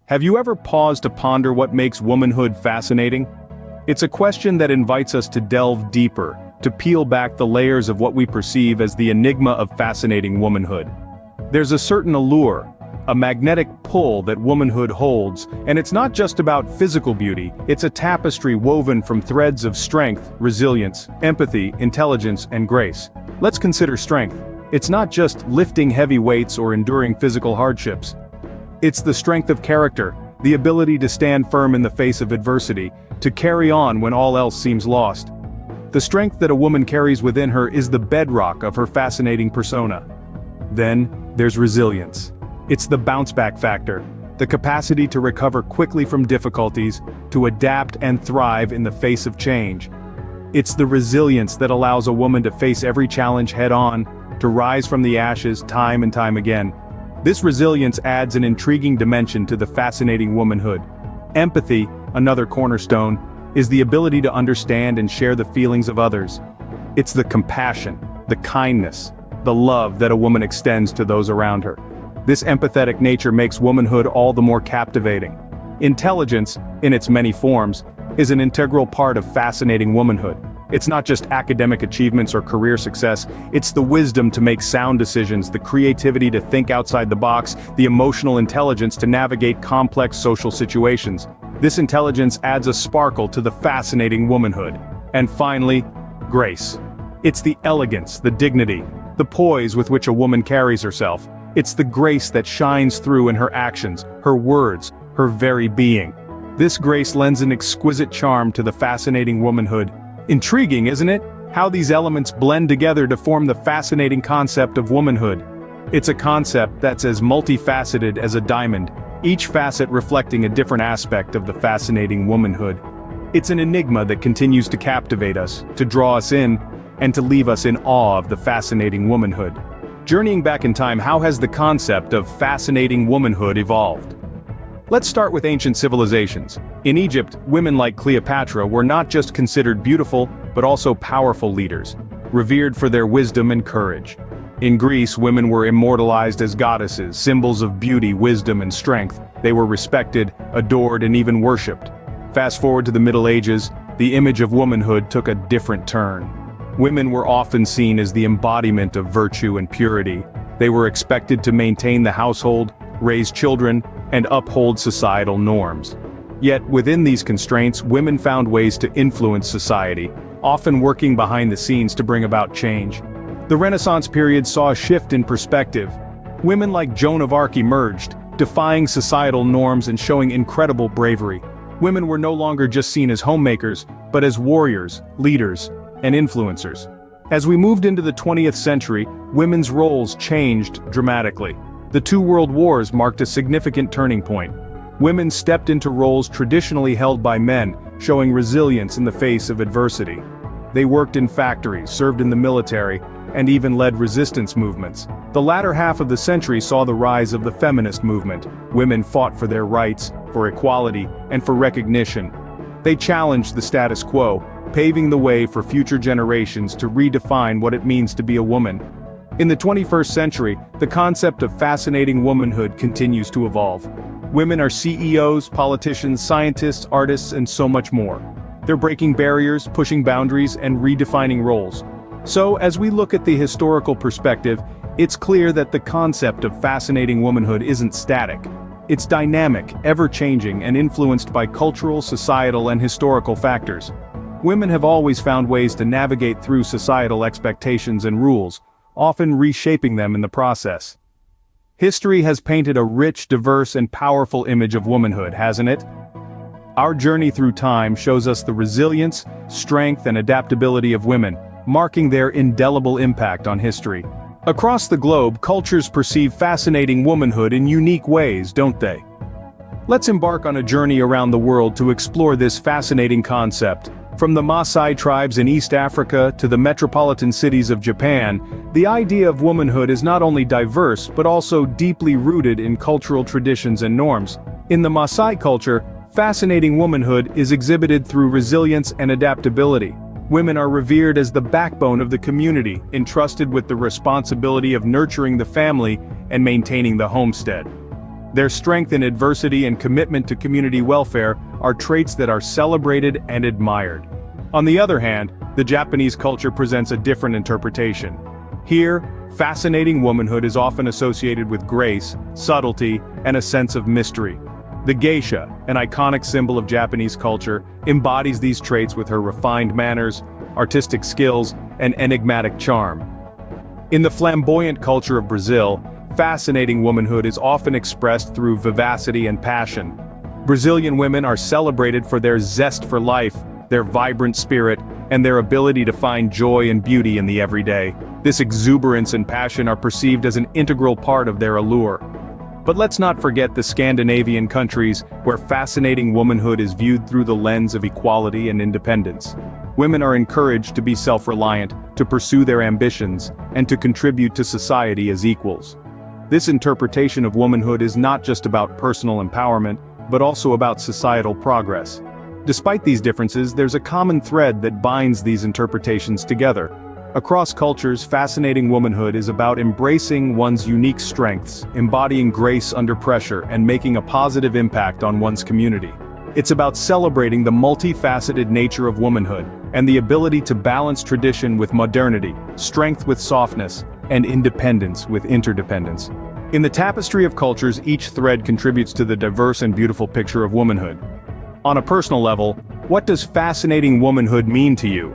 Have you ever paused to ponder what makes womanhood fascinating? It's a question that invites us to delve deeper, to peel back the layers of what we perceive as the enigma of fascinating womanhood. There's a certain allure, a magnetic pull that womanhood holds, and it's not just about physical beauty, it's a tapestry woven from threads of strength, resilience, empathy, intelligence, and grace. Let's consider strength. It's not just lifting heavy weights or enduring physical hardships. It's the strength of character, the ability to stand firm in the face of adversity, to carry on when all else seems lost. The strength that a woman carries within her is the bedrock of her fascinating persona. Then, there's resilience. It's the bounce-back factor, the capacity to recover quickly from difficulties, to adapt and thrive in the face of change. It's the resilience that allows a woman to face every challenge head-on, to rise from the ashes time and time again. This resilience adds an intriguing dimension to the fascinating womanhood. Empathy, another cornerstone, is the ability to understand and share the feelings of others. It's the compassion, the kindness, the love that a woman extends to those around her. This empathetic nature makes womanhood all the more captivating. Intelligence, in its many forms, is an integral part of fascinating womanhood. It's not just academic achievements or career success, it's the wisdom to make sound decisions, the creativity to think outside the box, the emotional intelligence to navigate complex social situations. This intelligence adds a sparkle to the fascinating womanhood. And finally, grace. It's the elegance, the dignity, the poise with which a woman carries herself. It's the grace that shines through in her actions, her words, her very being. This grace lends an exquisite charm to the fascinating womanhood. Intriguing, isn't it? How these elements blend together to form the fascinating concept of womanhood. It's a concept that's as multifaceted as a diamond, each facet reflecting a different aspect of the fascinating womanhood. It's an enigma that continues to captivate us, to draw us in, and to leave us in awe of the fascinating womanhood. Journeying back in time, how has the concept of fascinating womanhood evolved? Let's start with ancient civilizations. In Egypt, women like Cleopatra were not just considered beautiful, but also powerful leaders, revered for their wisdom and courage. In Greece, women were immortalized as goddesses, symbols of beauty, wisdom, and strength. They were respected, adored, and even worshipped. Fast forward to the Middle Ages, the image of womanhood took a different turn. Women were often seen as the embodiment of virtue and purity. They were expected to maintain the household, raise children, and uphold societal norms. Yet, within these constraints, women found ways to influence society, often working behind the scenes to bring about change. The Renaissance period saw a shift in perspective. Women like Joan of Arc emerged, defying societal norms and showing incredible bravery. Women were no longer just seen as homemakers, but as warriors, leaders, and influencers. As we moved into the 20th century, women's roles changed dramatically. The two world wars marked a significant turning point. Women stepped into roles traditionally held by men, showing resilience in the face of adversity. They worked in factories, served in the military, and even led resistance movements. The latter half of the century saw the rise of the feminist movement. Women fought for their rights, for equality, and for recognition. They challenged the status quo, paving the way for future generations to redefine what it means to be a woman. In the 21st century, the concept of fascinating womanhood continues to evolve. Women are CEOs, politicians, scientists, artists, and so much more. They're breaking barriers, pushing boundaries, and redefining roles. So, as we look at the historical perspective, it's clear that the concept of fascinating womanhood isn't static. It's dynamic, ever-changing, and influenced by cultural, societal, and historical factors. Women have always found ways to navigate through societal expectations and rules, often reshaping them in the process. History has painted a rich, diverse, and powerful image of womanhood, hasn't it? Our journey through time shows us the resilience, strength, and adaptability of women, marking their indelible impact on history. Across the globe, cultures perceive fascinating womanhood in unique ways, don't they? Let's embark on a journey around the world to explore this fascinating concept. From the Maasai tribes in East Africa to the metropolitan cities of Japan, the idea of womanhood is not only diverse but also deeply rooted in cultural traditions and norms. In the Maasai culture, fascinating womanhood is exhibited through resilience and adaptability. Women are revered as the backbone of the community, entrusted with the responsibility of nurturing the family and maintaining the homestead. Their strength in adversity and commitment to community welfare are traits that are celebrated and admired. On the other hand, the Japanese culture presents a different interpretation. Here, fascinating womanhood is often associated with grace, subtlety, and a sense of mystery. The geisha, an iconic symbol of Japanese culture, embodies these traits with her refined manners, artistic skills, and enigmatic charm. In the flamboyant culture of Brazil, fascinating womanhood is often expressed through vivacity and passion. Brazilian women are celebrated for their zest for life, their vibrant spirit, and their ability to find joy and beauty in the everyday. This exuberance and passion are perceived as an integral part of their allure. But let's not forget the Scandinavian countries, where fascinating womanhood is viewed through the lens of equality and independence. Women are encouraged to be self-reliant, to pursue their ambitions, and to contribute to society as equals. This interpretation of womanhood is not just about personal empowerment, but also about societal progress. Despite these differences, there's a common thread that binds these interpretations together. Across cultures, fascinating womanhood is about embracing one's unique strengths, embodying grace under pressure, and making a positive impact on one's community. It's about celebrating the multifaceted nature of womanhood, and the ability to balance tradition with modernity, strength with softness, and independence with interdependence. In the tapestry of cultures, each thread contributes to the diverse and beautiful picture of womanhood. On a personal level, what does fascinating womanhood mean to you?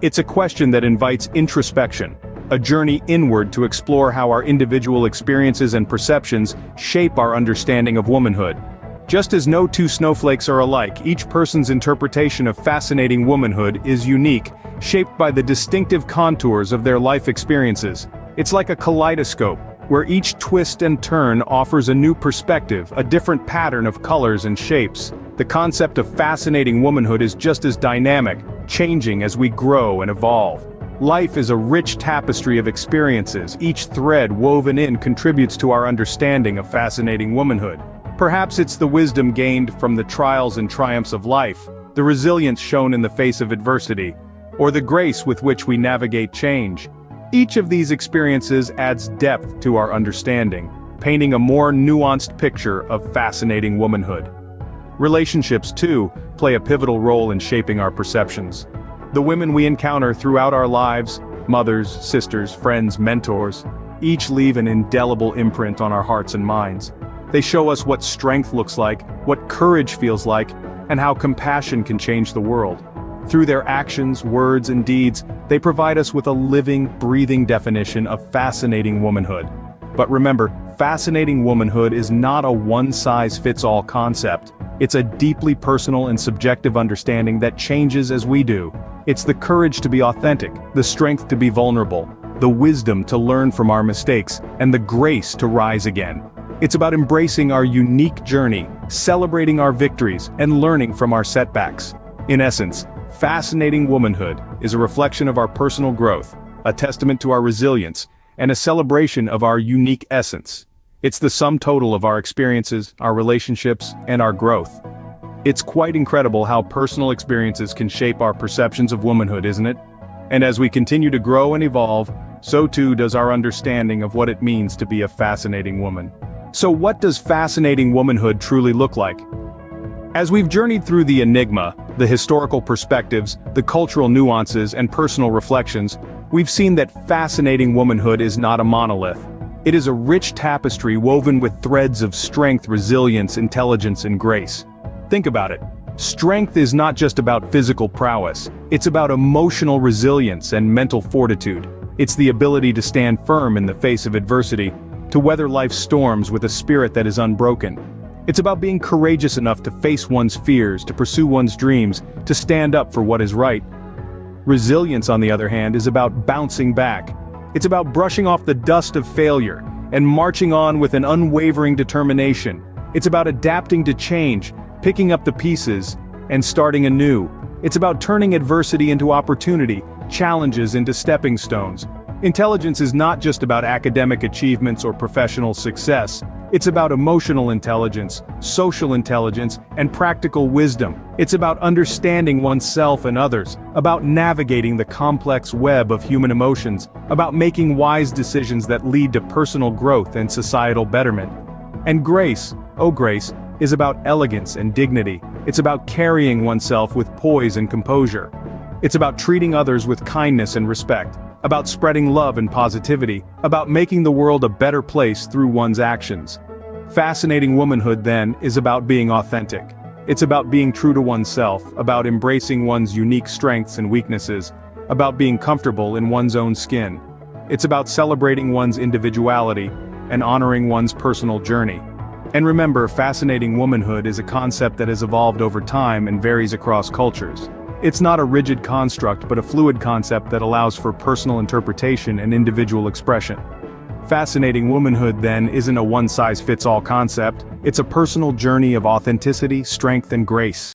It's a question that invites introspection, a journey inward to explore how our individual experiences and perceptions shape our understanding of womanhood. Just as no two snowflakes are alike, each person's interpretation of fascinating womanhood is unique, shaped by the distinctive contours of their life experiences. It's like a kaleidoscope, where each twist and turn offers a new perspective, a different pattern of colors and shapes. The concept of fascinating womanhood is just as dynamic, changing as we grow and evolve. Life is a rich tapestry of experiences. Each thread woven in contributes to our understanding of fascinating womanhood. Perhaps it's the wisdom gained from the trials and triumphs of life, the resilience shown in the face of adversity, or the grace with which we navigate change. Each of these experiences adds depth to our understanding, painting a more nuanced picture of fascinating womanhood. Relationships, too, play a pivotal role in shaping our perceptions. The women we encounter throughout our lives, mothers, sisters, friends, mentors, each leave an indelible imprint on our hearts and minds. They show us what strength looks like, what courage feels like, and how compassion can change the world. Through their actions, words, and deeds, they provide us with a living, breathing definition of fascinating womanhood. But remember, fascinating womanhood is not a one-size-fits-all concept. It's a deeply personal and subjective understanding that changes as we do. It's the courage to be authentic, the strength to be vulnerable, the wisdom to learn from our mistakes, and the grace to rise again. It's about embracing our unique journey, celebrating our victories, and learning from our setbacks. In essence, fascinating womanhood is a reflection of our personal growth, a testament to our resilience, and a celebration of our unique essence. It's the sum total of our experiences, our relationships, and our growth. It's quite incredible how personal experiences can shape our perceptions of womanhood, isn't it? And as we continue to grow and evolve, so too does our understanding of what it means to be a fascinating woman. So what does fascinating womanhood truly look like? As we've journeyed through the enigma, the historical perspectives, the cultural nuances, and personal reflections, we've seen that fascinating womanhood is not a monolith. It is a rich tapestry woven with threads of strength, resilience, intelligence, and grace. Think about it. Strength is not just about physical prowess. It's about emotional resilience and mental fortitude. It's the ability to stand firm in the face of adversity, to weather life's storms with a spirit that is unbroken. It's about being courageous enough to face one's fears, to pursue one's dreams, to stand up for what is right. Resilience, on the other hand, is about bouncing back. It's about brushing off the dust of failure and marching on with an unwavering determination. It's about adapting to change, picking up the pieces, and starting anew. It's about turning adversity into opportunity, challenges into stepping stones. Intelligence is not just about academic achievements or professional success. It's about emotional intelligence, social intelligence, and practical wisdom. It's about understanding oneself and others, about navigating the complex web of human emotions, about making wise decisions that lead to personal growth and societal betterment. And grace, oh grace, is about elegance and dignity. It's about carrying oneself with poise and composure. It's about treating others with kindness and respect, about spreading love and positivity, about making the world a better place through one's actions. Fascinating womanhood, then, is about being authentic. It's about being true to oneself, about embracing one's unique strengths and weaknesses, about being comfortable in one's own skin. It's about celebrating one's individuality and honoring one's personal journey. And remember, fascinating womanhood is a concept that has evolved over time and varies across cultures. It's not a rigid construct but a fluid concept that allows for personal interpretation and individual expression. Fascinating womanhood, then, isn't a one-size-fits-all concept. It's a personal journey of authenticity, strength, and grace.